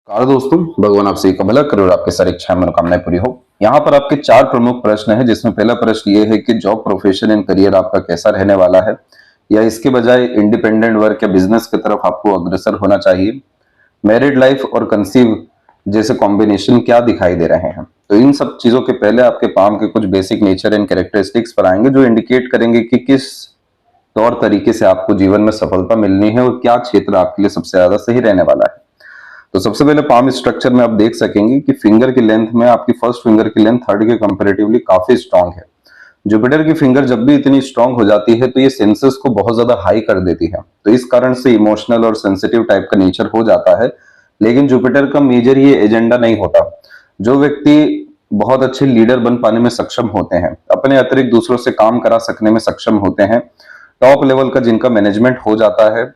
Car दोस्तों, भगवान आपसे का भला करे और आपके सारी इच्छाएं मनोकामनाएं पूरी हो। यहाँ पर आपके चार प्रमुख प्रश्न हैं, जिसमें पहला प्रश्न ये है कि जॉब, प्रोफेशन एंड करियर आपका कैसा रहने वाला है, या इसके बजाय इंडिपेंडेंट वर्क या बिजनेस की तरफ आपको अग्रसर होना चाहिए। मैरिड लाइफ और कंसीव जैसे कॉम्बिनेशन क्या दिखाई दे रहे हैं। तो इन सब चीजों के पहले आपके काम के कुछ बेसिक नेचर एंड कैरेक्टरिस्टिक्स पर आएंगे, जो इंडिकेट करेंगे कि किस तौर तरीके से आपको जीवन में सफलता मिलनी है और क्या क्षेत्र आपके लिए सबसे ज्यादा सही रहने वाला है। तो सबसे पहले पाम स्ट्रक्चर में आप देख सकेंगे कि फिंगर की लेंथ में आपकी फर्स्ट फिंगर की लेंथ थर्ड के कंपैरेटिवली काफी स्ट्रांग है। जुपिटर की फिंगर जब भी इतनी स्ट्रांग हो जाती है तो ये सेंसेस को बहुत ज्यादा हाई कर देती है, तो इस कारण से इमोशनल और सेंसिटिव टाइप का नेचर हो जाता है। लेकिन जुपिटर का मेजर ये एजेंडा नहीं होता। जो व्यक्ति बहुत अच्छे लीडर बन पाने में सक्षम होते हैं, अपने अतिरिक्त दूसरों से काम करा सकने में सक्षम होते हैं, टॉप लेवल का जिनका मैनेजमेंट हो जाता है,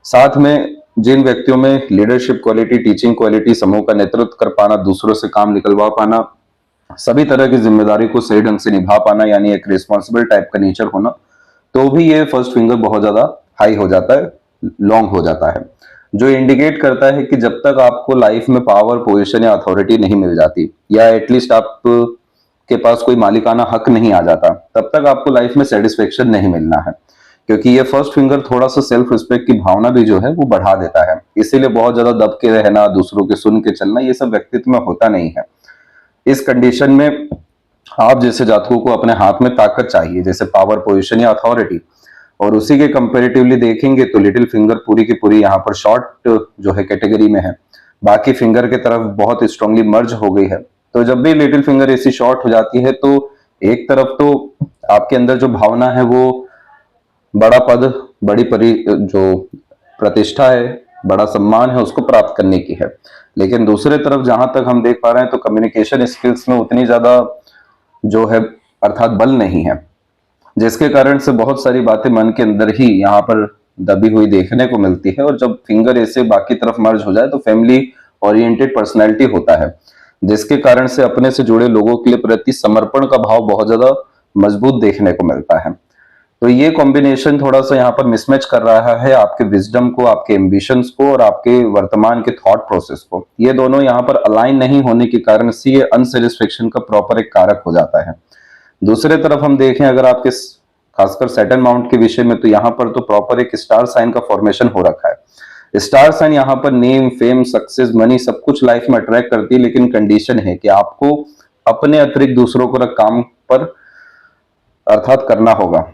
साथ में जिन व्यक्तियों में लीडरशिप क्वालिटी, टीचिंग क्वालिटी, समूह का नेतृत्व कर पाना, दूसरों से काम निकलवा पाना, सभी तरह की जिम्मेदारी को सही ढंग से निभा पाना, यानी एक रिस्पॉन्सिबल टाइप का नेचर होना, तो भी ये फर्स्ट फिंगर बहुत ज्यादा हाई हो जाता है, लॉन्ग हो जाता है। जो इंडिकेट करता है कि जब तक आपको लाइफ में पावर, पोजीशन या अथॉरिटी नहीं मिल जाती, या एटलीस्ट आप के पास कोई मालिकाना हक नहीं आ जाता, तब तक आपको लाइफ में सेटिस्फेक्शन नहीं मिलना है। क्योंकि ये फर्स्ट फिंगर थोड़ा सा सेल्फ रिस्पेक्ट की भावना भी जो है वो बढ़ा देता है, इसीलिए बहुत ज्यादा दब के रहना, दूसरों के सुन के चलना, ये सब व्यक्तित्व में होता नहीं है। इस कंडीशन में आप जैसे जातकों को अपने हाथ में ताकत चाहिए, जैसे पावर, पोजीशन या अथॉरिटी, और उसी के कंपेरेटिवली देखेंगे तो लिटिल फिंगर पूरी की पूरी यहाँ पर शॉर्ट जो है कैटेगरी में है, बाकी फिंगर की तरफ बहुत स्ट्रांगली मर्ज हो गई है। तो जब भी लिटिल फिंगर ऐसी शॉर्ट हो जाती है तो एक तरफ तो आपके अंदर जो भावना है वो बड़ा पद, जो प्रतिष्ठा है, बड़ा सम्मान है, उसको प्राप्त करने की है। लेकिन दूसरे तरफ जहां तक हम देख पा रहे हैं तो कम्युनिकेशन स्किल्स में उतनी ज्यादा जो है अर्थात बल नहीं है, जिसके कारण से बहुत सारी बातें मन के अंदर ही यहाँ पर दबी हुई देखने को मिलती है। और जब फिंगर ऐसे बाकी तरफ मर्ज हो जाए तो फैमिली ओरिएंटेड पर्सनैलिटी होता है, जिसके कारण से अपने से जुड़े लोगों के लिए प्रति समर्पण का भाव बहुत ज्यादा मजबूत देखने को मिलता है। तो ये कॉम्बिनेशन थोड़ा सा यहाँ पर मिसमैच कर रहा है आपके विजडम को, आपके एम्बिशंस को और आपके वर्तमान के थॉट प्रोसेस को। ये दोनों यहाँ पर अलाइन नहीं होने के कारण से ये अनसेटिस्फेक्शन का प्रॉपर एक कारक हो जाता है। दूसरे तरफ हम देखें अगर आपके खासकर सैटर्न माउंट के विषय में, तो यहाँ पर तो प्रॉपर एक स्टार साइन का फॉर्मेशन हो रखा है। स्टार साइन यहाँ पर नेम, फेम, सक्सेस, मनी सब कुछ लाइफ में अट्रैक्ट करती है, लेकिन कंडीशन है कि आपको अपने अतिरिक्त दूसरों को काम पर अर्थात करना होगा,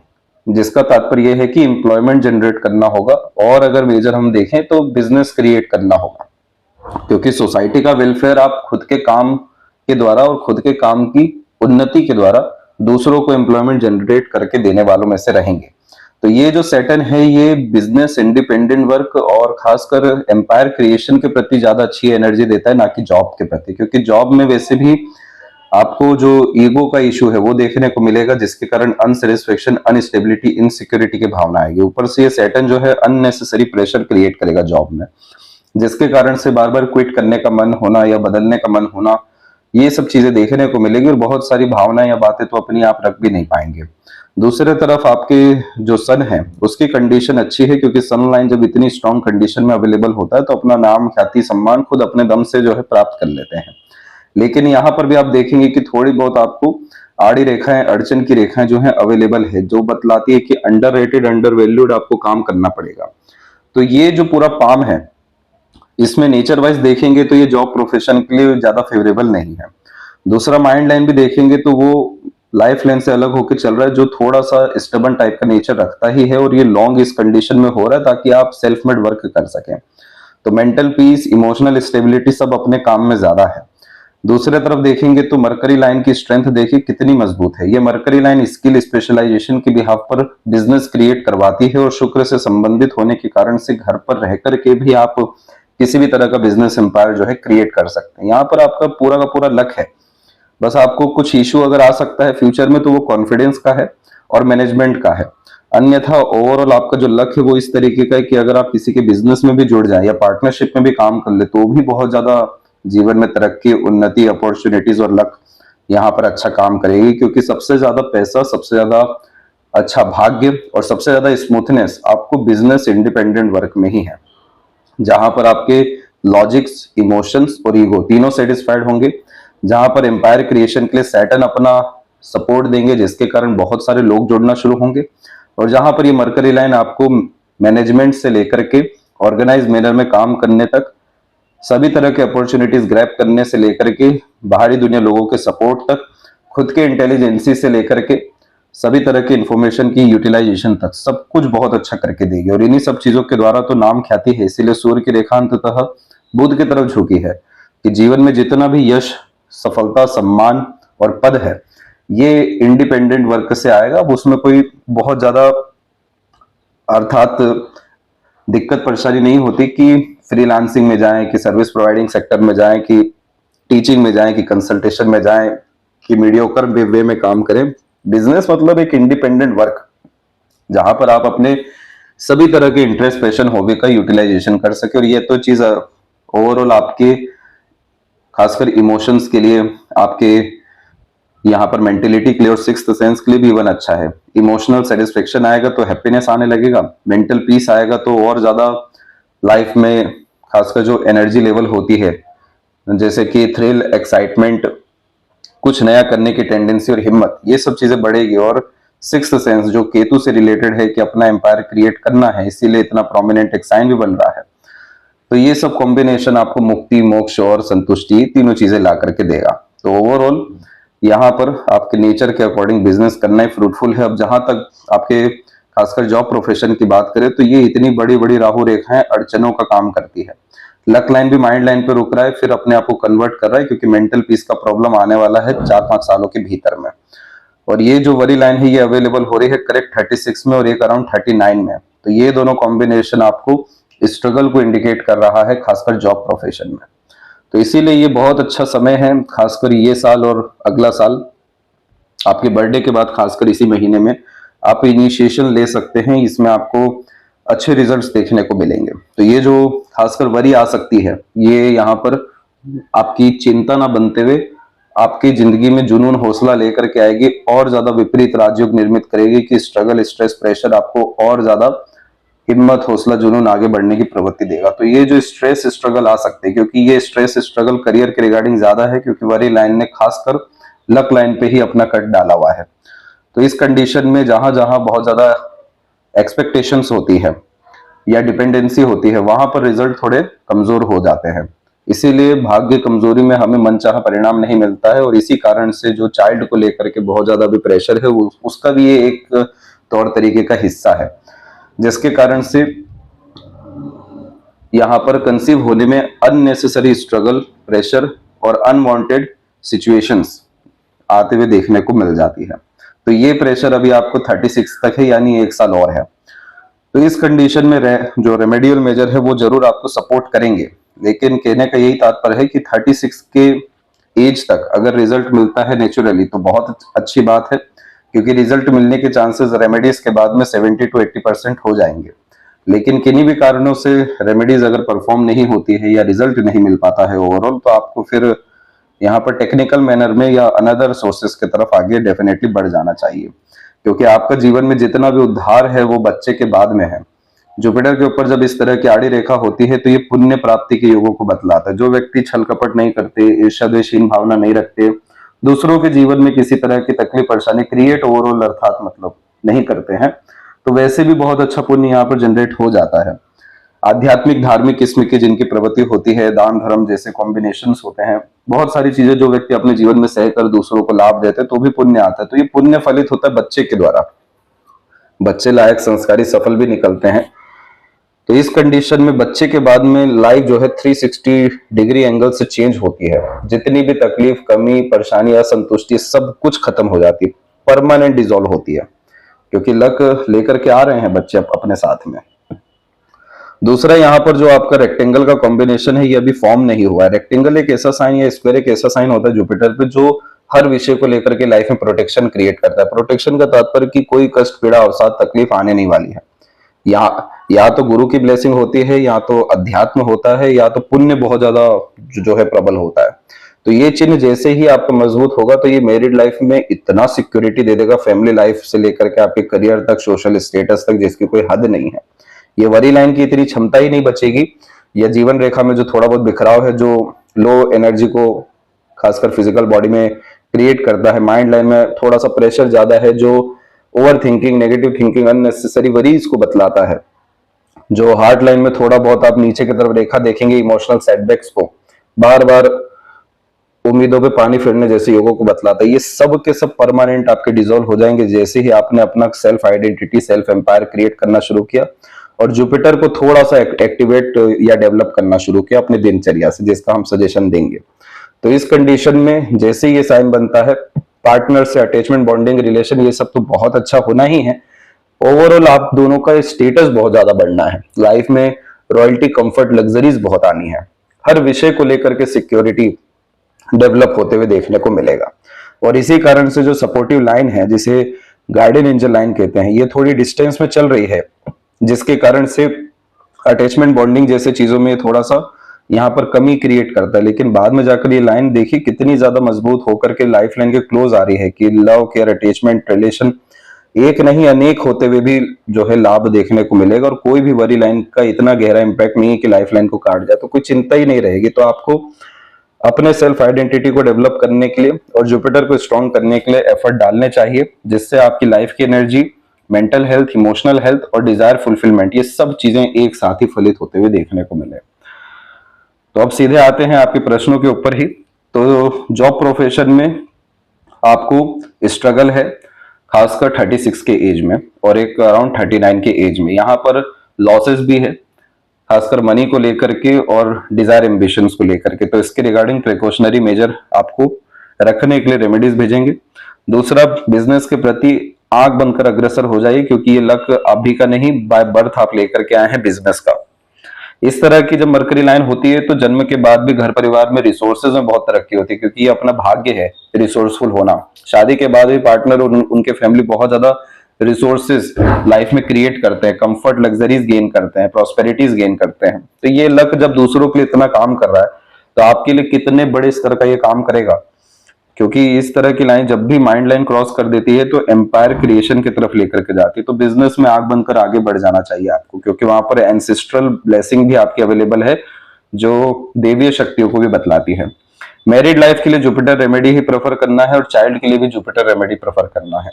जिसका तात्पर्य यह है कि एम्प्लॉयमेंट जनरेट करना होगा, और अगर मेजर हम देखें तो बिजनेस क्रिएट करना होगा। क्योंकि सोसाइटी का वेलफेयर आप खुद के काम के द्वारा और खुद के काम की उन्नति के द्वारा दूसरों को एम्प्लॉयमेंट जनरेट करके देने वालों में से रहेंगे। तो ये जो सैटर्न है ये बिजनेस, इंडिपेंडेंट वर्क और खासकर एम्पायर क्रिएशन के प्रति ज्यादा अच्छी एनर्जी देता है, ना कि जॉब के प्रति। क्योंकि जॉब में वैसे भी आपको जो ईगो का इशू है वो देखने को मिलेगा, जिसके कारण अनसेटिस्फेक्शन, अनस्टेबिलिटी, इनसिक्योरिटी की भावना आएगी। ऊपर से ये सैटर्न जो है अननेसेसरी प्रेशर क्रिएट करेगा जॉब में, जिसके कारण से बार बार क्विट करने का मन होना या बदलने का मन होना, ये सब चीजें देखने को मिलेगी। और बहुत सारी भावनाएं या बातें तो अपनी आप रख भी नहीं पाएंगे। दूसरे तरफ आपके जो सन है उसकी कंडीशन अच्छी है, क्योंकि सन लाइन जब इतनी स्ट्रॉन्ग कंडीशन में अवेलेबल होता है तो अपना नाम, ख्याति, सम्मान खुद अपने दम से जो है प्राप्त कर लेते हैं। लेकिन यहाँ पर भी आप देखेंगे कि थोड़ी बहुत आपको आड़ी रेखाएं, अड़चन की रेखाएं जो है अवेलेबल है, जो बतलाती है कि अंडररेटेड, अंडर वैल्यूड आपको काम करना पड़ेगा। तो ये जो पूरा पाम है इसमें नेचर वाइज देखेंगे तो ये जॉब प्रोफेशन के लिए ज्यादा फेवरेबल नहीं है। दूसरा माइंड लाइन भी देखेंगे तो वो लाइफ लाइन से अलग होकर चल रहा है, जो थोड़ा सा स्टबन टाइप का नेचर रखता ही है, और ये लॉन्ग इस कंडीशन में हो रहा है ताकि आप सेल्फ मेड वर्क कर सकें। तो मेंटल पीस, इमोशनल स्टेबिलिटी सब अपने काम में ज्यादा है। दूसरे तरफ देखेंगे तो मरकरी लाइन की स्ट्रेंथ देखिए कितनी मजबूत है। ये मरकरी लाइन स्किल, स्पेशलाइजेशन की बिहाफ पर बिजनेस क्रिएट करवाती है, और शुक्र से संबंधित होने के कारण से घर पर रह करके भी आप किसी भी तरह का बिजनेस एम्पायर जो है क्रिएट कर सकते हैं। यहाँ पर आपका पूरा का पूरा लक है। बस आपको कुछ इशू अगर आ सकता है फ्यूचर में तो वो कॉन्फिडेंस का है और मैनेजमेंट का है। अन्यथा ओवरऑल आपका जो लक है वो इस तरीके का है कि अगर आप किसी के बिजनेस में भी जुड़ जाए या पार्टनरशिप में भी काम कर ले तो भी बहुत ज्यादा जीवन में तरक्की, उन्नति, अपॉर्चुनिटीज और लक यहाँ पर अच्छा काम करेगी। क्योंकि सबसे ज्यादा पैसा, सबसे ज्यादा अच्छा भाग्य और सबसे ज्यादा स्मूथनेस आपको बिजनेस इंडिपेंडेंट वर्क में ही है, जहां पर आपके लॉजिक्स, इमोशंस और ईगो तीनों सेटिस्फाइड होंगे। जहां पर एम्पायर क्रिएशन के लिए सैटर्न अपना सपोर्ट देंगे, जिसके कारण बहुत सारे लोग जुड़ना शुरू होंगे। और जहां पर ये मरकरी लाइन आपको मैनेजमेंट से लेकर के ऑर्गेनाइज मैनर में काम करने तक, सभी तरह के अपॉर्चुनिटीज ग्रैब करने से लेकर के बाहरी दुनिया लोगों के सपोर्ट तक, खुद के इंटेलिजेंसी से लेकर के सभी तरह की इंफॉर्मेशन की यूटिलाइजेशन तक, सब कुछ बहुत अच्छा करके देगी। और इन्हीं सब चीजों के द्वारा तो नाम ख्याति है। इसीलिए सूर्य की रेखा अंततः बुध की तरफ झुकी है कि जीवन में जितना भी यश, सफलता, सम्मान और पद है, ये इंडिपेंडेंट वर्क से आएगा। अब उसमें कोई बहुत ज्यादा अर्थात दिक्कत परेशानी नहीं होती कि फ्रीलांसिंग में जाएं, कि सर्विस प्रोवाइडिंग सेक्टर में जाएं, कि टीचिंग में जाएं, कि कंसल्टेशन में जाएं, कि मीडियोकर वे में काम करें। बिजनेस मतलब एक इंडिपेंडेंट वर्क, जहां पर आप अपने सभी तरह के इंटरेस्ट, पैशन, हॉबी का यूटिलाइजेशन कर सके। और ये तो चीज ओवरऑल आपके खासकर इमोशंस के लिए, आपके यहाँ पर मेंटेलिटी के लिए और सिक्स्थ सेंस के लिए भी इवन अच्छा है। इमोशनल सेटिस्फेक्शन आएगा तो हैप्पीनेस आने लगेगा, मेंटल पीस आएगा तो और ज्यादा लाइफ में खासकर जो एनर्जी लेवल होती है, जैसे कि थ्रिल, एक्साइटमेंट, कुछ नया करने की टेंडेंसी और हिम्मत, ये सब चीजें बढ़ेगी। और सिक्स्थ सेंस जो केतु से रिलेटेड है कि अपना एम्पायर क्रिएट करना है, इसीलिए इतना प्रोमिनेंट एक साइन भी बन रहा है। तो ये सब कॉम्बिनेशन आपको मुक्ति, मोक्ष और संतुष्टि, तीनों चीजें ला करके देगा। तो ओवरऑल यहाँ पर आपके नेचर के अकॉर्डिंग बिजनेस करना ही फ्रूटफुल है। अब जहां तक आपके खासकर जॉब प्रोफेशन की बात करें तो ये इतनी बड़ी बड़ी राहु रेखाएं अड़चनों का काम करती है। लक लाइन भी माइंड लाइन पे रुक रहा है, फिर अपने आप को कन्वर्ट कर रहा है, क्योंकि मेंटल पीस का प्रॉब्लम आने वाला है 4-5 सालों के भीतर में। और ये जो वरी लाइन है ये अवेलेबल हो रही है करेक्ट 36 में और एक अराउंड 39 में। तो ये दोनों कॉम्बिनेशन आपको स्ट्रगल को इंडिकेट कर रहा है, खासकर जॉब प्रोफेशन में। तो इसीलिए ये बहुत अच्छा समय है, खासकर ये साल और अगला साल। आपके बर्थडे के बाद खासकर इसी महीने में आप इनिशिएशन ले सकते हैं, इसमें आपको अच्छे रिजल्ट्स देखने को मिलेंगे। तो ये जो खासकर वरी आ सकती है, ये यहाँ पर आपकी चिंता ना बनते हुए आपकी जिंदगी में जुनून, हौसला लेकर के आएगी और ज्यादा विपरीत राजयोग निर्मित करेगी कि स्ट्रगल, स्ट्रेस, प्रेशर आपको और ज्यादा हिम्मत, हौसला, जुनून, आगे बढ़ने की प्रवृत्ति देगा। तो ये जो स्ट्रेस स्ट्रगल आ सकते हैं, क्योंकि ये स्ट्रेस स्ट्रगल करियर के रिगार्डिंग ज्यादा है, क्योंकि वरी लाइन ने खासकर लक लाइन पे ही अपना कट डाला हुआ है। तो इस कंडीशन में जहां जहां बहुत ज्यादा एक्सपेक्टेशंस होती है या डिपेंडेंसी होती है, वहां पर रिजल्ट थोड़े कमजोर हो जाते हैं। इसीलिए भाग्य कमजोरी में हमें मनचाहा परिणाम नहीं मिलता है। और इसी कारण से जो चाइल्ड को लेकर के बहुत ज्यादा भी प्रेशर है, उसका भी ये एक तौर तरीके का हिस्सा है, जिसके कारण से यहाँ पर कंसीव होने में अननेसेसरी स्ट्रगल, प्रेशर और अनवांटेड सिचुएशंस आते हुए देखने को मिल जाती है। तो ये प्रेशर अभी आपको 36 तक है, यानी 1 साल और है। तो इस कंडीशन में जो रेमेडियल मेजर है वो जरूर आपको सपोर्ट करेंगे, लेकिन कहने का यही तात्पर्य है कि 36 के एज तक अगर रिजल्ट मिलता है नेचुरली तो बहुत अच्छी बात है, क्योंकि रिजल्ट मिलने के चांसेस रेमेडीज के बाद में 70 to 80% हो जाएंगे। लेकिन किन्हीं भी कारणों से रेमेडीज अगर परफॉर्म नहीं होती है या रिजल्ट नहीं मिल पाता है ओवरऑल, तो आपको फिर यहाँ पर टेक्निकल मैनर में या अनदर सोर्सेस की तरफ आगे डेफिनेटली बढ़ जाना चाहिए, क्योंकि आपका जीवन में जितना भी उद्धार है वो बच्चे के बाद में है। जुपिटर के ऊपर जब इस तरह की आड़ी रेखा होती है तो ये पुण्य प्राप्ति के योगों को बतलाता है। जो व्यक्ति छल कपट नहीं करते, ईर्ष्या द्वेषहीन भावना नहीं रखते, दूसरों के जीवन में किसी तरह की तकलीफ परेशानी क्रिएट ओवरऑल अर्थात मतलब नहीं करते हैं, तो वैसे भी बहुत अच्छा पुण्य यहाँ पर जनरेट हो जाता है। आध्यात्मिक, धार्मिक किस्म की जिनकी प्रवृत्ति होती है, दान धर्म जैसे कॉम्बिनेशंस होते हैं, बहुत सारी चीजें जो व्यक्ति अपने जीवन में सहकर दूसरों को लाभ देते हैं तो भी पुण्य आता है। तो ये पुण्य फलित होता है बच्चे के द्वारा। बच्चे लायक, संस्कारी, सफल भी निकलते हैं। तो इस कंडीशन में बच्चे के बाद में लाइफ जो है 360 डिग्री एंगल से चेंज होती है। जितनी भी तकलीफ, कमी, परेशानी, असंतुष्टि सब कुछ खत्म हो जाती है, परमानेंट डिसॉल्व होती है, क्योंकि लक लेकर के आ रहे हैं बच्चे अपने साथ में। दूसरा, यहाँ पर जो आपका रेक्टेंगल का कॉम्बिनेशन है ये अभी फॉर्म नहीं हुआ है। रेक्टेंगल एक ऐसा साइन या स्क्वायर एक ऐसा साइन होता है जुपिटर पे जो हर विषय को लेकर के लाइफ में प्रोटेक्शन क्रिएट करता है। प्रोटेक्शन का तात्पर्य कि कोई कष्ट, पीड़ा, अवसाद, तकलीफ आने नहीं वाली है। या तो गुरु की ब्लेसिंग होती है, या तो अध्यात्म होता है, या तो पुण्य बहुत ज्यादा जो है प्रबल होता है। तो ये चिन्ह जैसे ही आपका मजबूत होगा तो ये मैरिड लाइफ में इतना सिक्योरिटी दे देगा, फैमिली लाइफ से लेकर के आपके करियर तक, सोशल स्टेटस तक, जिसकी कोई हद नहीं है। ये वरी लाइन की इतनी क्षमता ही नहीं बचेगी। या जीवन रेखा में जो थोड़ा बहुत बिखराव है, जो लो एनर्जी को खासकर फिजिकल बॉडी में क्रिएट करता है, माइंड लाइन में थोड़ा सा प्रेशर ज्यादा है, जो over thinking, negative thinking, unnecessary worries को बतलाता है, जो हार्ट लाइन में थोड़ा बहुत आप नीचे की तरफ रेखा देखेंगे इमोशनल सेटबैक्स को, बार बार उम्मीदों पे पानी फिरने जैसे योगों को बतलाता है, ये सब के सब परमानेंट आपके डिसॉल्व हो जाएंगे जैसे ही आपने अपना self identity, self empire create करना शुरू किया और जुपिटर को थोड़ा सा एक्टिवेट या डेवलप करना शुरू किया अपने दिनचर्या से, जिसका हम सजेशन देंगे। तो इस कंडीशन में जैसे ये साइन बनता है, पार्टनर से अटैचमेंट, बॉन्डिंग, रिलेशन, ये सब तो बहुत अच्छा होना ही है। ओवरऑल आप दोनों का स्टेटस बहुत ज्यादा बढ़ना है, लाइफ में रॉयल्टी, कंफर्ट, लग्जरीज बहुत आनी है, हर विषय को लेकर के सिक्योरिटी डेवलप होते हुए देखने को मिलेगा। और इसी कारण से जो सपोर्टिव लाइन है, जिसे गार्डियन एंजल लाइन कहते हैं, ये थोड़ी डिस्टेंस में चल रही है, जिसके कारण से अटैचमेंट, बॉन्डिंग जैसे चीजों में थोड़ा सा यहाँ पर कमी क्रिएट करता है। लेकिन बाद में जाकर ये लाइन देखिए कितनी ज्यादा मजबूत होकर के लाइफ लाइन के क्लोज आ रही है कि लव, केयर, अटैचमेंट, रिलेशन एक नहीं अनेक होते हुए भी जो है लाभ देखने को मिलेगा। और कोई भी वरी लाइन का इतना गहरा इंपैक्ट नहीं है कि लाइफ लाइन को काट जाए, तो कोई चिंता ही नहीं रहेगी। तो आपको अपने सेल्फ आइडेंटिटी को डेवलप करने के लिए और जुपिटर को स्ट्रॉन्ग करने के लिए एफर्ट डालने चाहिए, जिससे आपकी लाइफ की energy, mental health, emotional health और डिजायर फुलफिलमेंट, ये सब चीजें एक साथ ही फलित होते हुए देखने को मिले। तो अब सीधे आते हैं आपके प्रश्नों के ऊपर ही। तो जॉब प्रोफेशन में आपको स्ट्रगल है, खासकर 36 के एज में और एक अराउंड 39 के एज में। यहाँ पर लॉसेस भी है, खासकर मनी को लेकर के और डिजायर एम्बिशंस को लेकर के। तो इसके रिगार्डिंग प्रिकॉशनरी मेजर आपको रखने के लिए रेमेडीज भेजेंगे। दूसरा, बिजनेस के प्रति आंख बनकर अग्रसर हो जाइए, क्योंकि ये लक अभी का नहीं, बाय बर्थ आप लेकर के आए हैं बिजनेस का। इस तरह की जब मरकरी लाइन होती है तो जन्म के बाद भी घर परिवार में रिसोर्सेज में बहुत तरक्की होती है, क्योंकि ये अपना भाग्य है रिसोर्सफुल होना। शादी के बाद भी पार्टनर और उनके फैमिली बहुत ज्यादा रिसोर्सेज लाइफ में क्रिएट करते हैं, कंफर्ट, लग्जरीज गेन करते हैं, प्रॉस्पेरिटीज गेन करते हैं। तो ये लक जब दूसरों के लिए इतना काम कर रहा है तो आपके लिए कितने बड़े स्तर का ये काम करेगा, क्योंकि इस तरह की लाइन जब भी माइंड लाइन क्रॉस कर देती है तो एम्पायर क्रिएशन की तरफ लेकर के जाती है। तो बिजनेस में आग बनकर आगे बढ़ जाना चाहिए आपको, क्योंकि वहां पर एंसेस्ट्रल ब्लेसिंग भी आपकी अवेलेबल है, जो देवीय शक्तियों को भी बतलाती है। मैरिड लाइफ के लिए जुपिटर रेमेडी ही प्रेफर करना है और चाइल्ड के लिए भी जुपिटर रेमेडी प्रेफर करना है।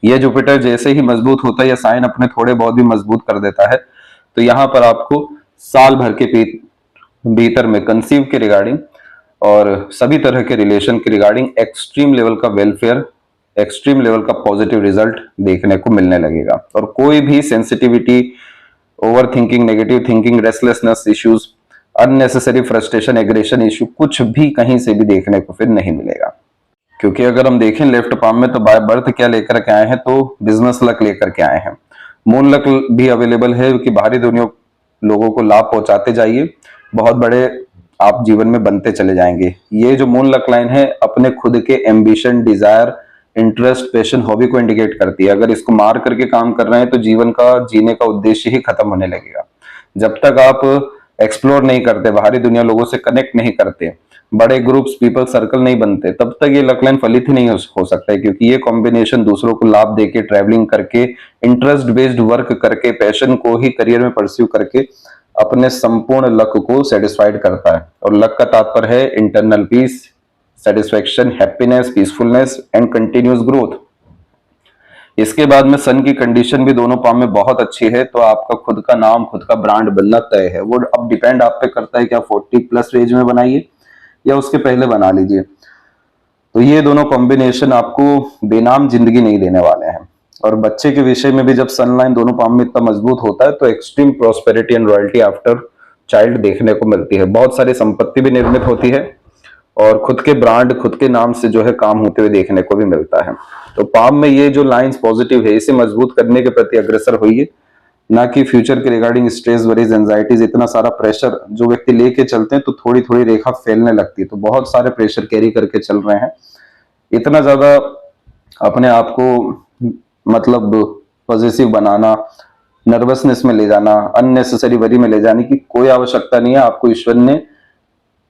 ये जुपिटर जैसे ही मजबूत होता है या साइन अपने थोड़े बहुत भी मजबूत कर देता है, तो यहाँ पर आपको साल भर के भीतर में कंसीव के रिगार्डिंग और सभी तरह के रिलेशन के रिगार्डिंग एक्सट्रीम लेवल का वेलफेयर, एक्सट्रीम लेवल का पॉजिटिव रिजल्ट देखने को मिलने लगेगा। और कोई भी sensitivity, over thinking, negative thinking, restlessness issues, unnecessary frustration, aggression issue कुछ भी कहीं से भी देखने को फिर नहीं मिलेगा। क्योंकि अगर हम देखें लेफ्ट पाम में तो बाय बर्थ क्या लेकर के आए हैं, तो बिजनेस लक लेकर के आए हैं। मून लक भी अवेलेबल है कि बाहरी दुनिया लोगों को लाभ पहुंचाते जाइए, बहुत बड़े आप जीवन में बनते चले जाएंगे। ये जो मून लक लाइन है अपने खुद के ambition, desire, interest, passion, hobby को इंडिकेट करती है। अगर इसको मार करके काम कर रहे हैं तो जीवन का जीने का उद्देश्य ही खत्म होने लगेगा। जब तक आप एक्सप्लोर नहीं करते, बाहरी दुनिया लोगों से कनेक्ट नहीं करते, बड़े ग्रुप्स, पीपल सर्कल नहीं बनते, तब तक ये लक लाइन फलित ही नहीं हो सकता है। क्योंकि ये कॉम्बिनेशन दूसरों को लाभ देके, ट्रैवलिंग करके, इंटरेस्ट बेस्ड वर्क करके, पैशन को ही करियर में परस्यू करके अपने संपूर्ण लक को सेटिस्फाइड करता है। और लक का तात्पर्य है internal peace, satisfaction, happiness, peacefulness and continuous growth. इसके बाद में सन की कंडीशन भी दोनों पाम में बहुत अच्छी है, तो आपका खुद का नाम, खुद का ब्रांड बनना तय है। वो अब डिपेंड आप पे करता है कि आप 40+ एज में बनाइए या उसके पहले बना लीजिए। तो ये दोनों कॉम्बिनेशन आपको बेनाम जिंदगी नहीं देने वाले हैं। और बच्चे के विषय में भी जब सनलाइन दोनों पाम में इतना मजबूत होता है तो extreme prosperity and royalty after child देखने को मिलती है। बहुत सारी संपत्ति भी निर्मित होती है और खुद के ब्रांड, खुद के नाम से जो है काम होते हुए देखने को भी मिलता है। तो पाम में ये जो लाइंस पॉजिटिव है, इसे मजबूत करने के प्रति अग्रसर होइए, ना कि फ्यूचर के रिगार्डिंग स्ट्रेस, वरीज, एंजाइटीज, इतना सारा प्रेशर जो व्यक्ति लेके चलते हैं तो थोड़ी थोड़ी रेखा फैलने लगती है। तो बहुत सारे प्रेशर कैरी करके चल रहे हैं, इतना ज्यादा अपने आप को मतलब पॉजिटिव बनाना, नर्वसनेस में ले जाना, अननेसेसरी वरी में ले जाने की कोई आवश्यकता नहीं है। आपको ईश्वर ने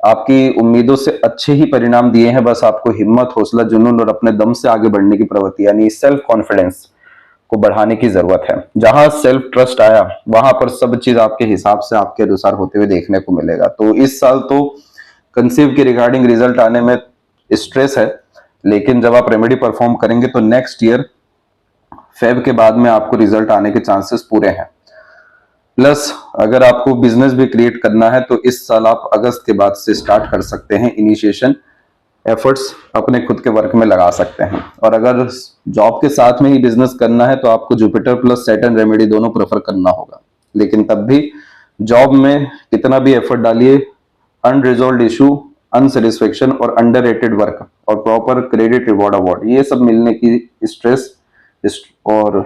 आपकी उम्मीदों से अच्छे ही परिणाम दिए हैं। बस आपको हिम्मत, हौसला, जुनून और अपने दम से आगे बढ़ने की प्रवृत्ति यानी सेल्फ कॉन्फिडेंस को बढ़ाने की जरूरत है। जहां सेल्फ ट्रस्ट आया वहां पर सब चीज आपके हिसाब से आपके अनुसार होते हुए देखने को मिलेगा। तो इस साल तो कंसीव के रिगार्डिंग रिजल्ट आने में स्ट्रेस है, लेकिन जब आप रेमेडी परफॉर्म करेंगे तो नेक्स्ट ईयर फेब के बाद में आपको रिजल्ट आने के चांसेस पूरे हैं। प्लस अगर आपको बिजनेस भी क्रिएट करना है तो इस साल आप अगस्त के बाद से स्टार्ट कर सकते हैं, इनिशिएशन एफर्ट्स अपने खुद के वर्क में लगा सकते हैं। और अगर जॉब के साथ में ही बिजनेस करना है तो आपको जुपिटर प्लस सैटर्न रेमेडी दोनों प्रेफर करना होगा। लेकिन तब भी जॉब में कितना भी एफर्ट डालिए, अनरिजॉल्व इशू, अनसेटिस्फेक्शन और अंडररेटेड वर्क और प्रॉपर क्रेडिट रिवॉर्ड अवार्ड, ये सब मिलने की स्ट्रेस और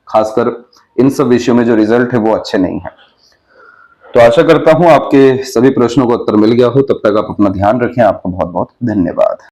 खासकर इन सब विषयों में जो रिजल्ट है वो अच्छे नहीं है। तो आशा करता हूं आपके सभी प्रश्नों का उत्तर मिल गया हो। तब तक आप अपना ध्यान रखें। आपका बहुत बहुत धन्यवाद।